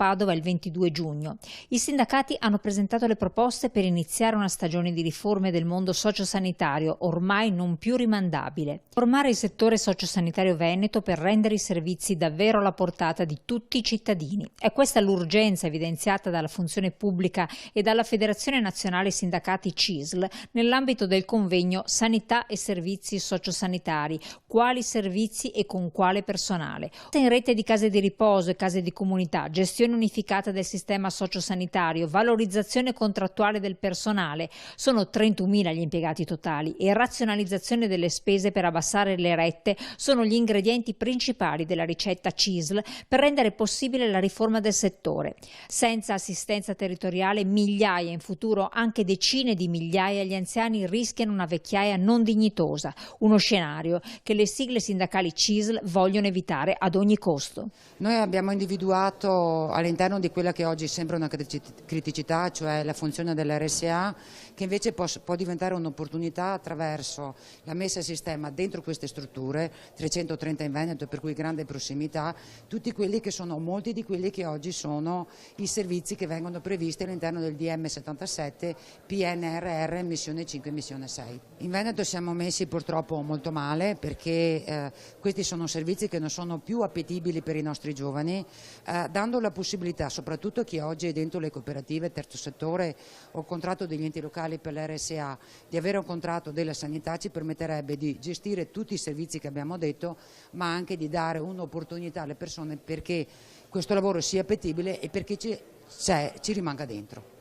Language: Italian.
Padova il 22 giugno. I sindacati hanno presentato le proposte per iniziare una stagione di riforme del mondo sociosanitario ormai non più rimandabile. Formare il settore sociosanitario veneto per rendere i servizi davvero alla portata di tutti i cittadini. È questa l'urgenza evidenziata dalla Funzione Pubblica e dalla Federazione Nazionale Sindacati CISL nell'ambito del convegno Sanità e Servizi Sociosanitari, quali servizi e con quale personale. In rete di case di riposo e case di comunità, gestione unificata del sistema sociosanitario, valorizzazione contrattuale del personale, sono 31.000 gli impiegati totali e razionalizzazione delle spese per abbassare le rette sono gli ingredienti principali della ricetta CISL per rendere possibile la riforma del settore. Senza assistenza territoriale migliaia, in futuro anche decine di migliaia di anziani rischiano una vecchiaia non dignitosa, uno scenario che le sigle sindacali CISL vogliono evitare ad ogni costo. Noi abbiamo individuato all'interno di quella che oggi sembra una criticità, cioè la funzione dell'RSA, che invece può diventare un'opportunità attraverso la messa a sistema dentro queste strutture, 330 in Veneto, per cui grande prossimità, tutti quelli che sono, molti di quelli che oggi sono i servizi che vengono previsti all'interno del DM 77, PNRR, missione 5 e missione 6. In Veneto siamo messi purtroppo molto male perché questi sono servizi che non sono più appetibili per i nostri giovani, dando la possibilità, soprattutto a chi oggi è dentro le cooperative, terzo settore o contratto degli enti locali per l'RSA, di avere un contratto della sanità ci permetterebbe di gestire tutti i servizi che abbiamo detto, ma anche di dare un'opportunità alle persone perché questo lavoro sia appetibile e perché ci rimanga dentro.